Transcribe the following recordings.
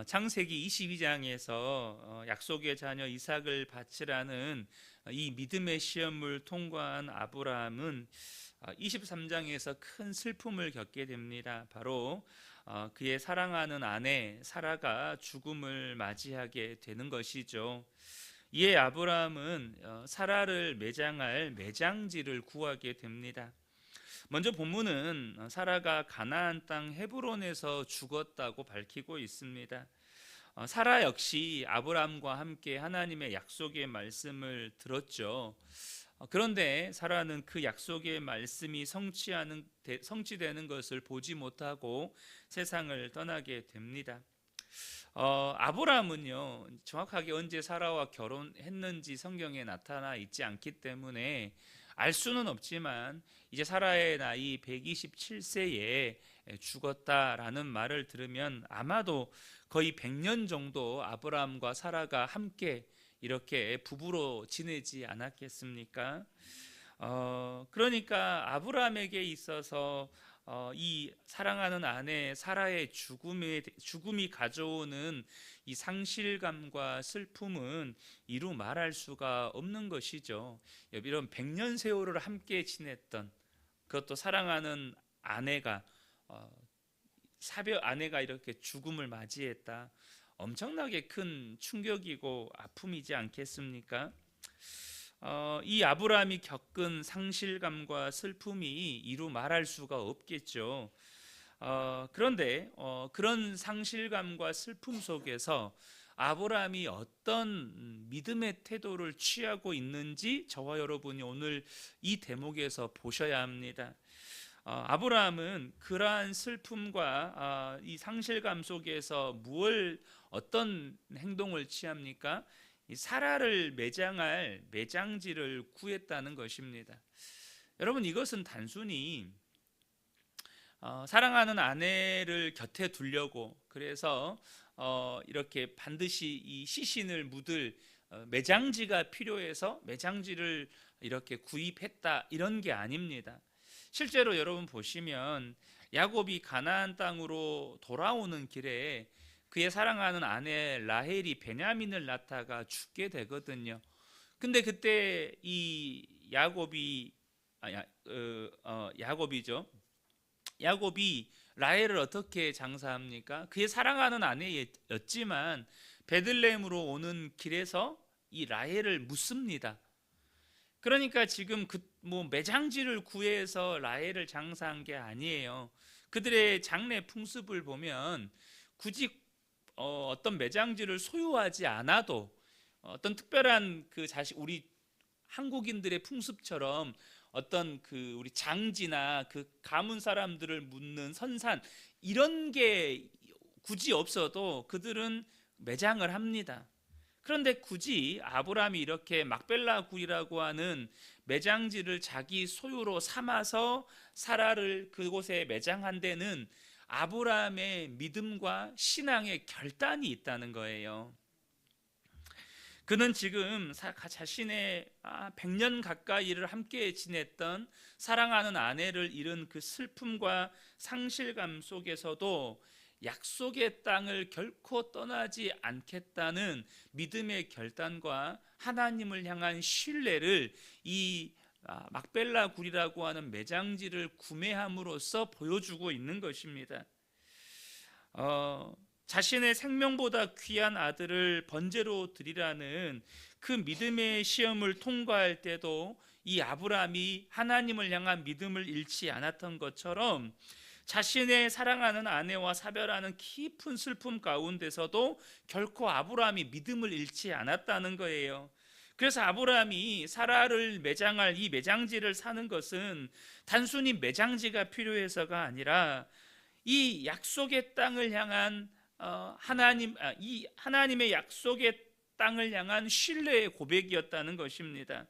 창세기 22장에서 약속의 자녀 이삭을 바치라는 이 믿음의 시험을 통과한 아브라함은 23장에서 큰 슬픔을 겪게 됩니다. 바로 그의 사랑하는 아내 사라가 죽음을 맞이하게 되는 것이죠. 이에 아브라함은 사라를 매장할 매장지를 구하게 됩니다. 먼저 본문은 사라가 가나안 땅 헤브론에서 죽었다고 밝히고 있습니다. 사라 역시 아브라함과 함께 하나님의 약속의 말씀을 들었죠. 그런데 사라는 그 약속의 말씀이 성취되는 것을 보지 못하고 세상을 떠나게 됩니다. 아브라함은요, 정확하게 언제 사라와 결혼했는지 성경에 나타나 있지 않기 때문에 알 수는 없지만 이제 사라의 나이 127세에 죽었다라는 말을 들으면 아마도 거의 100년 정도 아브라함과 사라가 함께 이렇게 부부로 지내지 않았겠습니까? 그러니까 아브라함에게 있어서 이 사랑하는 아내 사라의 죽음이 가져오는 이 상실감과 슬픔은 이루 말할 수가 없는 것이죠. 이런 100년 세월을 함께 지냈던, 그것도 사랑하는 아내가 아내가 이렇게 죽음을 맞이했다. 엄청나게 큰 충격이고 아픔이지 않겠습니까? 이 아브라함이 겪은 상실감과 슬픔이 이루 말할 수가 없겠죠. 그런데 그런 상실감과 슬픔 속에서 아브라함이 어떤 믿음의 태도를 취하고 있는지 저와 여러분이 오늘 이 대목에서 보셔야 합니다. 아브라함은 그러한 슬픔과 이 상실감 속에서 어떤 행동을 취합니까? 이 사라를 매장할 매장지를 구했다는 것입니다. 여러분, 이것은 단순히 사랑하는 아내를 곁에 두려고, 그래서 이렇게 반드시 이 시신을 묻을 매장지가 필요해서 매장지를 이렇게 구입했다, 이런 게 아닙니다. 실제로 여러분 보시면 야곱이 가나안 땅으로 돌아오는 길에 그의 사랑하는 아내 라헬이 베냐민을 낳다가 죽게 되거든요. 근데 그때 이 야곱이죠. 야곱이 라헬을 어떻게 장사합니까? 그의 사랑하는 아내였지만 베들레헴으로 오는 길에서 이 라헬을 묻습니다. 그러니까 지금 매장지를 구해서 라헬을 장사한 게 아니에요. 그들의 장래 풍습을 보면 굳이 어떤 매장지를 소유하지 않아도 어떤 특별한 우리 한국인들의 풍습처럼 어떤 우리 장지나 가문 사람들을 묻는 선산, 이런 게 굳이 없어도 그들은 매장을 합니다. 그런데 굳이 아브라함이 이렇게 막벨라 굴이라고 하는 매장지를 자기 소유로 삼아서 사라를 그곳에 매장한 데는 아브라함의 믿음과 신앙의 결단이 있다는 거예요. 그는 지금 자신의 100년 가까이를 함께 지냈던 사랑하는 아내를 잃은 그 슬픔과 상실감 속에서도 약속의 땅을 결코 떠나지 않겠다는 믿음의 결단과 하나님을 향한 신뢰를 이 막벨라 굴이라고 하는 매장지를 구매함으로써 보여주고 있는 것입니다. 자신의 생명보다 귀한 아들을 번제로 드리라는 그 믿음의 시험을 통과할 때도 이 아브라함이 하나님을 향한 믿음을 잃지 않았던 것처럼 자신의 사랑하는 아내와 사별하는 깊은 슬픔 가운데서도 결코 아브라함이 믿음을 잃지 않았다는 거예요. 그래서 아브라함이 사라를 매장할 이 매장지를 사는 것은 단순히 매장지가 필요해서가 아니라 이 약속의 땅을 향한 이 하나님의 약속의 땅을 향한 신뢰의 고백이었다는 것입니다.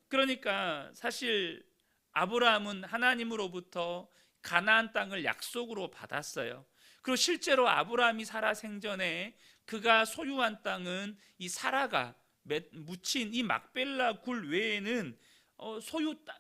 그러니까 사실 아브라함은 하나님으로부터 가나안 땅을 약속으로 받았어요. 그리고 실제로 아브라함이 살아 생전에 그가 소유한 땅은 이 사라가 묻힌 이 막벨라 굴 외에는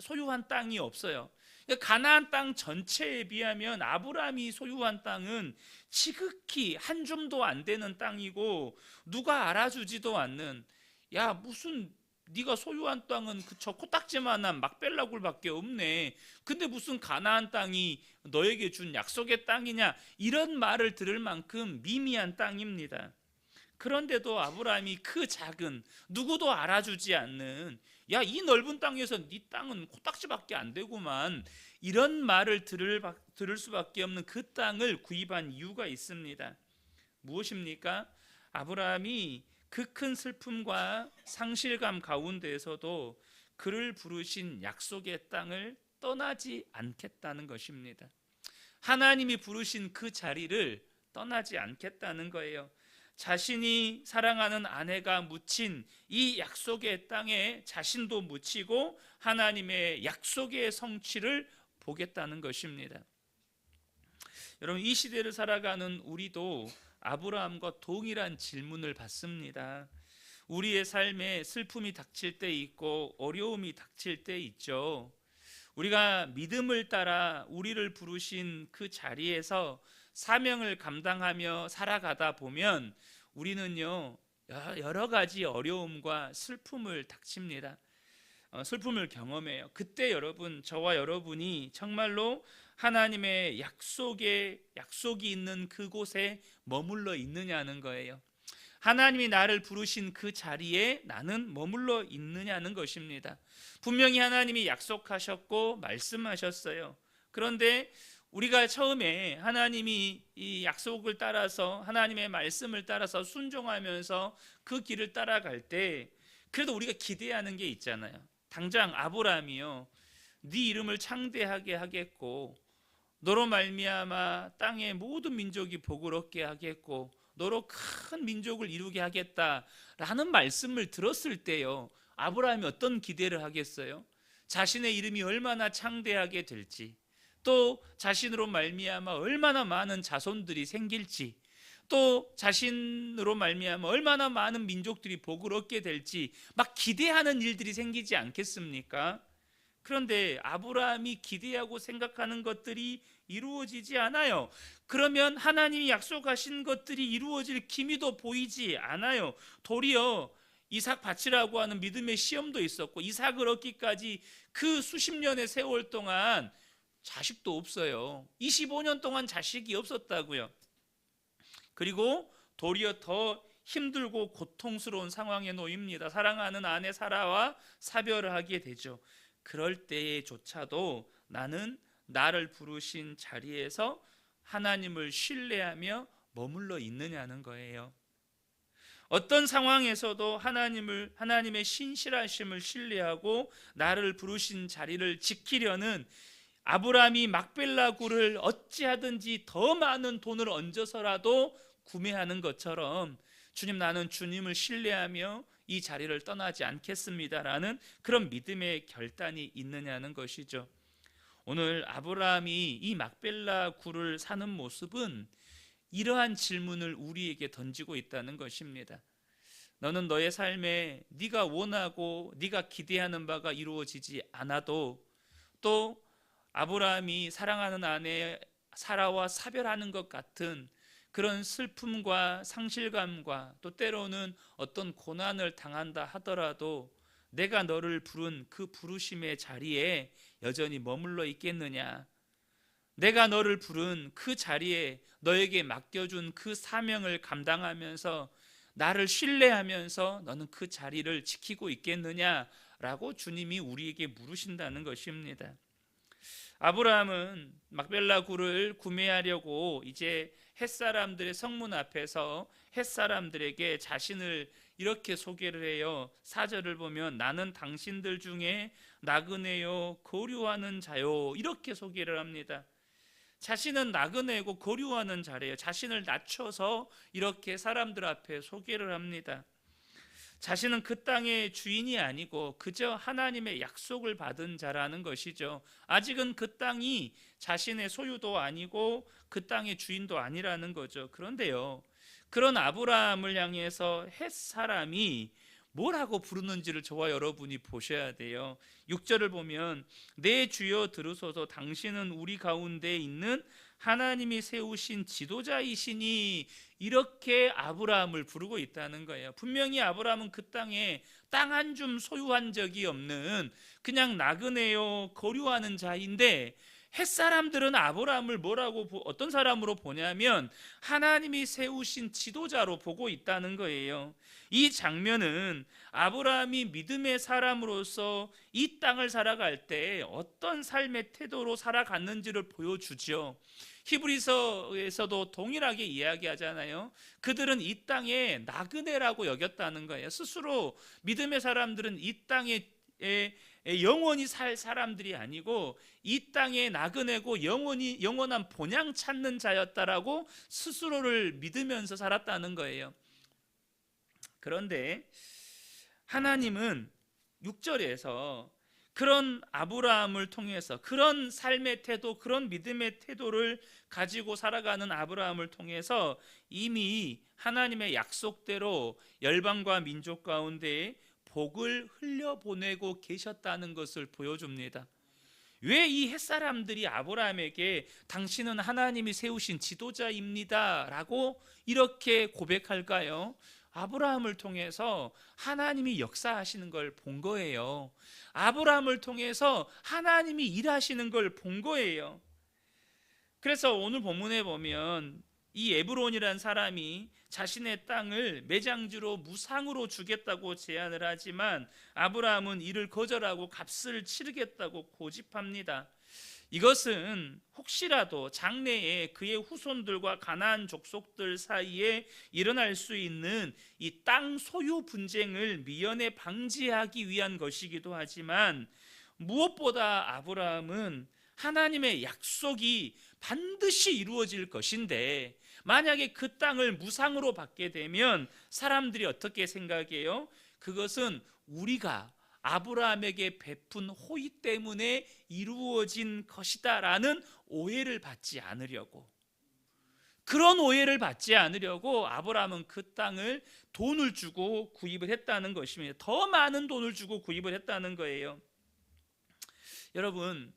소유한 땅이 없어요. 그러니까 가나안 땅 전체에 비하면 아브라함이 소유한 땅은 지극히 한 줌도 안 되는 땅이고 누가 알아주지도 않는, 야 무슨 네가 소유한 땅은 그저 코딱지만한 막벨라 굴밖에 없네. 근데 무슨 가나안 땅이 너에게 준 약속의 땅이냐, 이런 말을 들을 만큼 미미한 땅입니다. 그런데도 아브라함이 그 작은, 누구도 알아주지 않는, 야 이 넓은 땅에서 네 땅은 코딱지밖에 안 되구만, 이런 말을 들을 수밖에 없는 그 땅을 구입한 이유가 있습니다. 무엇입니까? 아브라함이 그 큰 슬픔과 상실감 가운데에서도 그를 부르신 약속의 땅을 떠나지 않겠다는 것입니다. 하나님이 부르신 그 자리를 떠나지 않겠다는 거예요. 자신이 사랑하는 아내가 묻힌 이 약속의 땅에 자신도 묻히고 하나님의 약속의 성취를 보겠다는 것입니다. 여러분, 이 시대를 살아가는 우리도 아브라함과 동일한 질문을 받습니다. 우리의 삶에 슬픔이 닥칠 때 있고 어려움이 닥칠 때 있죠. 우리가 믿음을 따라 우리를 부르신 그 자리에서 사명을 감당하며 살아가다 보면 우리는요, 여러 가지 어려움과 슬픔을 닥칩니다. 슬픔을 경험해요. 그때 여러분, 저와 여러분이 정말로 하나님의 약속이 있는 그곳에 머물러 있느냐는 거예요. 하나님이 나를 부르신 그 자리에 나는 머물러 있느냐는 것입니다. 분명히 하나님이 약속하셨고 말씀하셨어요. 그런데 우리가 처음에 하나님이 이 약속을 따라서, 하나님의 말씀을 따라서 순종하면서 그 길을 따라갈 때 그래도 우리가 기대하는 게 있잖아요. 당장 아브라함이요, 네 이름을 창대하게 하겠고 너로 말미암아 땅의 모든 민족이 복을 얻게 하겠고 너로 큰 민족을 이루게 하겠다라는 말씀을 들었을 때요, 아브라함이 어떤 기대를 하겠어요? 자신의 이름이 얼마나 창대하게 될지, 또 자신으로 말미암아 얼마나 많은 자손들이 생길지, 또 자신으로 말미암아 얼마나 많은 민족들이 복을 얻게 될지 막 기대하는 일들이 생기지 않겠습니까? 그런데 아브라함이 기대하고 생각하는 것들이 이루어지지 않아요. 그러면 하나님이 약속하신 것들이 이루어질 기미도 보이지 않아요. 도리어 이삭 바치라고 하는 믿음의 시험도 있었고 이삭을 얻기까지 그 수십 년의 세월 동안 자식도 없어요. 25년 동안 자식이 없었다고요. 그리고 도리어 더 힘들고 고통스러운 상황에 놓입니다. 사랑하는 아내 사라와 사별을 하게 되죠. 그럴 때조차도 나는 나를 부르신 자리에서 하나님을 신뢰하며 머물러 있느냐는 거예요. 어떤 상황에서도 하나님의 신실하심을 신뢰하고 나를 부르신 자리를 지키려는 아브라함이 막벨라 굴을 어찌하든지 더 많은 돈을 얹어서라도 구매하는 것처럼, 주님 나는 주님을 신뢰하며 이 자리를 떠나지 않겠습니다라는 그런 믿음의 결단이 있느냐는 것이죠. 오늘 아브라함이 이 막벨라 굴을 사는 모습은 이러한 질문을 우리에게 던지고 있다는 것입니다. 너는 너의 삶에 네가 원하고 네가 기대하는 바가 이루어지지 않아도, 또 아브라함이 사랑하는 아내 사라와 사별하는 것 같은 그런 슬픔과 상실감과 또 때로는 어떤 고난을 당한다 하더라도 내가 너를 부른 그 부르심의 자리에 여전히 머물러 있겠느냐? 내가 너를 부른 그 자리에 너에게 맡겨준 그 사명을 감당하면서 나를 신뢰하면서 너는 그 자리를 지키고 있겠느냐라고 주님이 우리에게 물으신다는 것입니다. 아브라함은 막벨라 굴을 구매하려고 이제 햇사람들의 성문 앞에서 햇사람들에게 자신을 이렇게 소개를 해요. 4절을 보면 나는 당신들 중에 나그네요 거류하는 자요, 이렇게 소개를 합니다. 자신은 나그네고 거류하는 자래요. 자신을 낮춰서 이렇게 사람들 앞에 소개를 합니다. 자신은 그 땅의 주인이 아니고 그저 하나님의 약속을 받은 자라는 것이죠. 아직은 그 땅이 자신의 소유도 아니고 그 땅의 주인도 아니라는 거죠. 그런데요, 그런 아브라함을 향해서 햇 사람이 뭐라고 부르는지를 저와 여러분이 보셔야 돼요. 6절을 보면 내 주여 들으소서, 당신은 우리 가운데 있는 하나님이 세우신 지도자이시니, 이렇게 아브라함을 부르고 있다는 거예요. 분명히 아브라함은 그 땅에 땅 한 줌 소유한 적이 없는 그냥 나그네요 거류하는 자인데, 햇사람들은 아브라함을 어떤 사람으로 보냐면 하나님이 세우신 지도자로 보고 있다는 거예요. 이 장면은 아브라함이 믿음의 사람으로서 이 땅을 살아갈 때 어떤 삶의 태도로 살아갔는지를 보여주죠. 히브리서에서도 동일하게 이야기하잖아요. 그들은 이 땅에 나그네라고 여겼다는 거예요. 스스로 믿음의 사람들은 이 땅에 영원히 살 사람들이 아니고 이 땅에 나그네고 영원한 본향 찾는 자였다라고 스스로를 믿으면서 살았다는 거예요. 그런데 하나님은 6절에서 그런 아브라함을 통해서, 그런 삶의 태도, 그런 믿음의 태도를 가지고 살아가는 아브라함을 통해서 이미 하나님의 약속대로 열방과 민족 가운데 복을 흘려보내고 계셨다는 것을 보여줍니다. 왜 이 햇사람들이 아브라함에게 당신은 하나님이 세우신 지도자입니다 라고 이렇게 고백할까요? 아브라함을 통해서 하나님이 역사하시는 걸 본 거예요. 아브라함을 통해서 하나님이 일하시는 걸 본 거예요. 그래서 오늘 본문에 보면 이 에브론이란 사람이 자신의 땅을 매장지로 무상으로 주겠다고 제안을 하지만 아브라함은 이를 거절하고 값을 치르겠다고 고집합니다. 이것은 혹시라도 장래에 그의 후손들과 가나안 족속들 사이에 일어날 수 있는 이 땅 소유 분쟁을 미연에 방지하기 위한 것이기도 하지만, 무엇보다 아브라함은 하나님의 약속이 반드시 이루어질 것인데, 만약에 그 땅을 무상으로 받게 되면 사람들이 어떻게 생각해요? 그것은 우리가 아브라함에게 베푼 호의 때문에 이루어진 것이다 라는 오해를 받지 않으려고, 그런 오해를 받지 않으려고 아브라함은 그 땅을 돈을 주고 구입을 했다는 것입니다. 더 많은 돈을 주고 구입을 했다는 거예요. 여러분,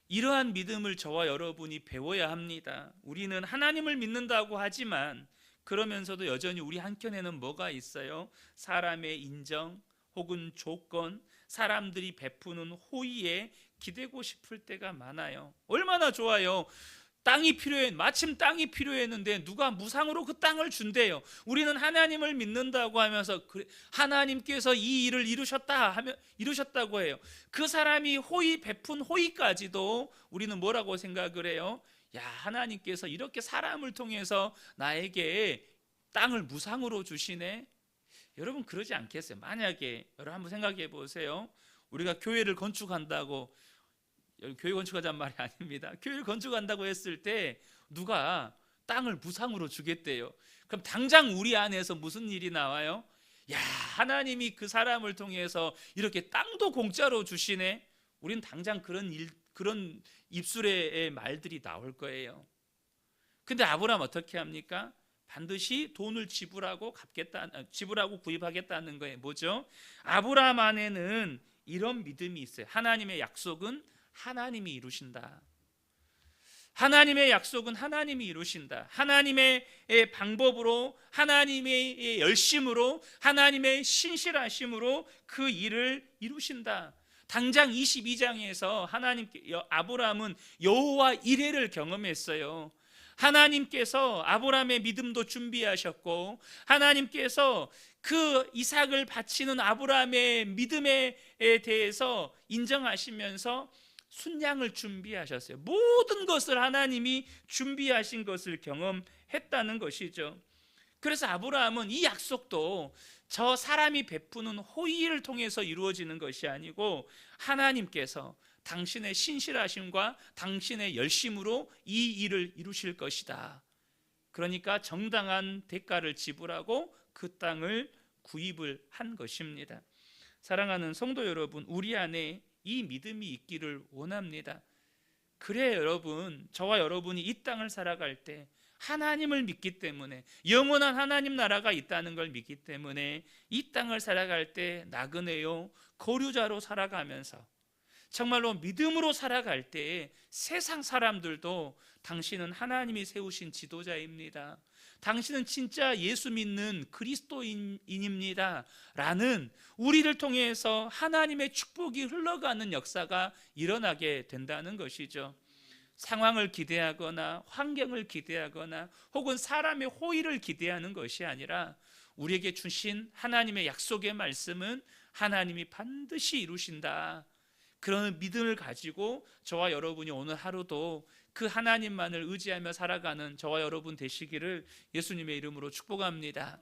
이러한 믿음을 저와 여러분이 배워야 합니다. 우리는 하나님을 믿는다고 하지만 그러면서도 여전히 우리 한켠에는 뭐가 있어요? 사람의 인정 혹은 조건, 사람들이 베푸는 호의에 기대고 싶을 때가 많아요. 얼마나 좋아요. 마침 땅이 필요했는데 누가 무상으로 그 땅을 준대요. 우리는 하나님을 믿는다고 하면서 하나님께서 이 일을 이루셨다고 해요. 그 사람이 베푼 호의까지도 우리는 뭐라고 생각을 해요? 야, 하나님께서 이렇게 사람을 통해서 나에게 땅을 무상으로 주시네. 여러분, 그러지 않겠어요? 만약에 여러분 한번 생각해 보세요. 우리가 교회를 건축한다고, 교회 건축하자는 말이 아닙니다. 교회를 건축한다고 했을 때 누가 땅을 무상으로 주겠대요. 그럼 당장 우리 안에서 무슨 일이 나와요? 야, 하나님이 그 사람을 통해서 이렇게 땅도 공짜로 주시네. 우린 당장 그런 입술의 말들이 나올 거예요. 근데 아브라함 어떻게 합니까? 반드시 돈을 지불하고 구입하겠다는 거예요. 뭐죠? 아브라함 안에는 이런 믿음이 있어요. 하나님의 약속은 하나님이 이루신다. 하나님의 약속은 하나님이 이루신다. 하나님의 방법으로, 하나님의 열심으로, 하나님의 신실하심으로 그 일을 이루신다. 당장 22장에서 아브라함은 여호와 이레를 경험했어요. 하나님께서 아브라함의 믿음도 준비하셨고, 하나님께서 그 이삭을 바치는 아브라함의 믿음에 대해서 인정하시면서 순양을 준비하셨어요. 모든 것을 하나님이 준비하신 것을 경험했다는 것이죠. 그래서 아브라함은 이 약속도 저 사람이 베푸는 호의를 통해서 이루어지는 것이 아니고 하나님께서 당신의 신실하심과 당신의 열심으로 이 일을 이루실 것이다. 그러니까 정당한 대가를 지불하고 그 땅을 구입을 한 것입니다. 사랑하는 성도 여러분, 우리 안에 이 믿음이 있기를 원합니다. 그래 여러분, 저와 여러분이 이 땅을 살아갈 때 하나님을 믿기 때문에, 영원한 하나님 나라가 있다는 걸 믿기 때문에 이 땅을 살아갈 때 나그네요 거류자로 살아가면서 정말로 믿음으로 살아갈 때 세상 사람들도 당신은 하나님이 세우신 지도자입니다, 당신은 진짜 예수 믿는 그리스도인입니다 라는, 우리를 통해서 하나님의 축복이 흘러가는 역사가 일어나게 된다는 것이죠. 상황을 기대하거나 환경을 기대하거나 혹은 사람의 호의를 기대하는 것이 아니라, 우리에게 주신 하나님의 약속의 말씀은 하나님이 반드시 이루신다, 그런 믿음을 가지고 저와 여러분이 오늘 하루도 그 하나님만을 의지하며 살아가는 저와 여러분 되시기를 예수님의 이름으로 축복합니다.